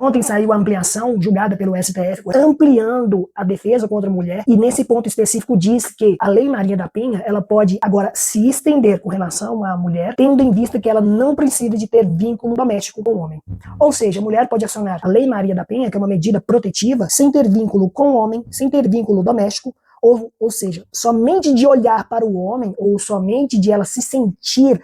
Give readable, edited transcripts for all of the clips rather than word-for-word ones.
Ontem saiu a ampliação julgada pelo STF, ampliando a defesa contra a mulher, e nesse ponto específico diz que a Lei Maria da Penha, ela pode agora se estender com relação à mulher, tendo em vista que ela não precisa de ter vínculo doméstico com o homem. Ou seja, a mulher pode acionar a Lei Maria da Penha, que é uma medida protetiva, sem ter vínculo com o homem, sem ter vínculo doméstico, ou seja, somente de olhar para o homem, ou somente de ela se sentir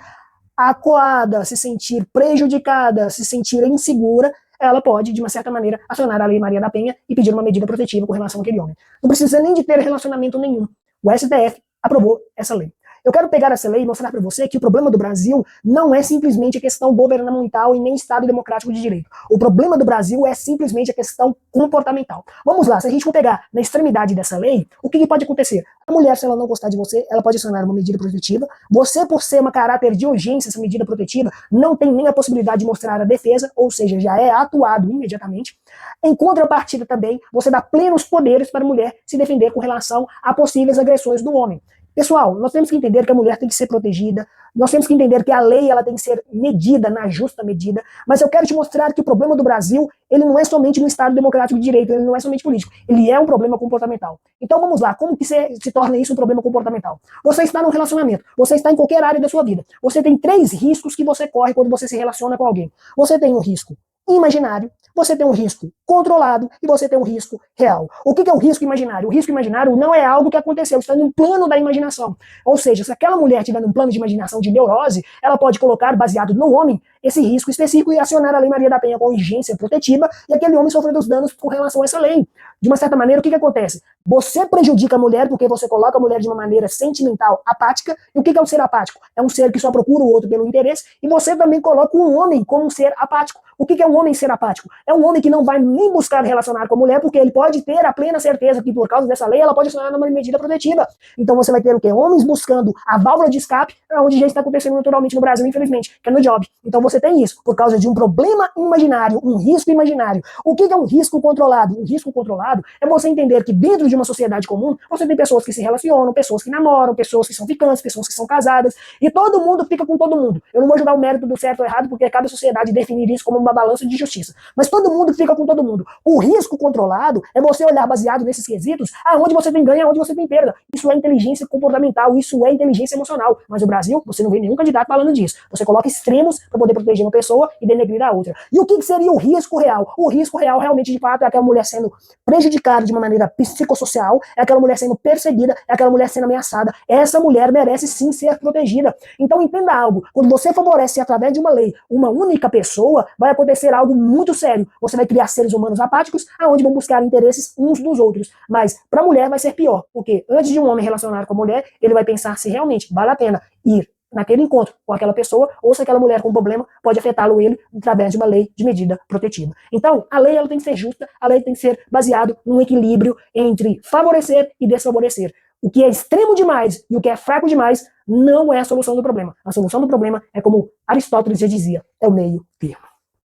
acuada, se sentir prejudicada, se sentir insegura, ela pode, de uma certa maneira, acionar a Lei Maria da Penha e pedir uma medida protetiva com relação àquele homem. Não precisa nem de ter relacionamento nenhum. O STF aprovou essa lei. Eu quero pegar essa lei e mostrar para você que o problema do Brasil não é simplesmente a questão governamental e nem Estado democrático de direito. O problema do Brasil é simplesmente a questão comportamental. Vamos lá, se a gente for pegar na extremidade dessa lei, o que pode acontecer? A mulher, se ela não gostar de você, ela pode acionar uma medida protetiva. Você, por ser uma caráter de urgência, essa medida protetiva, não tem nem a possibilidade de mostrar a defesa, ou seja, já é atuado imediatamente. Em contrapartida também, você dá plenos poderes para a mulher se defender com relação a possíveis agressões do homem. Pessoal, nós temos que entender que a mulher tem que ser protegida, nós temos que entender que a lei ela tem que ser medida na justa medida, mas eu quero te mostrar que o problema do Brasil, ele não é somente no Estado democrático de direito, ele não é somente político, ele é um problema comportamental. Então vamos lá, como que se torna isso um problema comportamental? Você está num relacionamento, você está em qualquer área da sua vida, você tem 3 riscos que você corre quando você se relaciona com alguém. Você tem um risco imaginário, você tem um risco controlado e você tem um risco real. O que é um risco imaginário? O risco imaginário não é algo que aconteceu, está num plano da imaginação. Ou seja, se aquela mulher estiver num plano de imaginação de neurose, ela pode colocar, baseado no homem, esse risco específico e acionar a Lei Maria da Penha com urgência protetiva e aquele homem sofrer os danos com relação a essa lei. De uma certa maneira, o que acontece? Você prejudica a mulher porque você coloca a mulher de uma maneira sentimental, apática. E o que é um ser apático? É um ser que só procura o outro pelo interesse, e você também coloca um homem como um ser apático. O que é um homem ser apático? É um homem que não vai nem buscar relacionar com a mulher, porque ele pode ter a plena certeza que por causa dessa lei ela pode acionar uma medida protetiva. Então você vai ter o quê? Homens buscando a válvula de escape, onde já está acontecendo naturalmente no Brasil, infelizmente, que é no job. Então você tem isso, por causa de um problema imaginário, um risco imaginário. O que é um risco controlado? Um risco controlado é você entender que dentro de uma sociedade comum, você tem pessoas que se relacionam, pessoas que namoram, pessoas que são ficantes, pessoas que são casadas, e todo mundo fica com todo mundo. Eu não vou julgar o mérito do certo ou errado, porque cada sociedade definir isso como uma balança de justiça. Mas todo mundo fica com todo mundo. O risco controlado é você olhar baseado nesses quesitos aonde você tem ganho e aonde você tem perda. Isso é inteligência comportamental, isso é inteligência emocional. Mas o Brasil, você não vê nenhum candidato falando disso. Você coloca extremos para poder proteger uma pessoa e denegrir a outra. E o que seria o risco real? O risco real realmente, de fato, é aquela mulher sendo prejudicada de uma maneira psicossocial, é aquela mulher sendo perseguida, é aquela mulher sendo ameaçada. Essa mulher merece sim ser protegida. Então entenda algo, quando você favorece através de uma lei uma única pessoa, vai acontecer algo muito sério. Você vai criar seres humanos apáticos, aonde vão buscar interesses uns dos outros. Mas para a mulher vai ser pior, porque antes de um homem relacionar com a mulher, ele vai pensar se realmente vale a pena ir naquele encontro com aquela pessoa, ou se aquela mulher com problema pode afetá-lo ele através de uma lei de medida protetiva. Então, a lei ela tem que ser justa, a lei tem que ser baseada num equilíbrio entre favorecer e desfavorecer. O que é extremo demais e o que é fraco demais não é a solução do problema. A solução do problema é como Aristóteles já dizia, é o meio termo.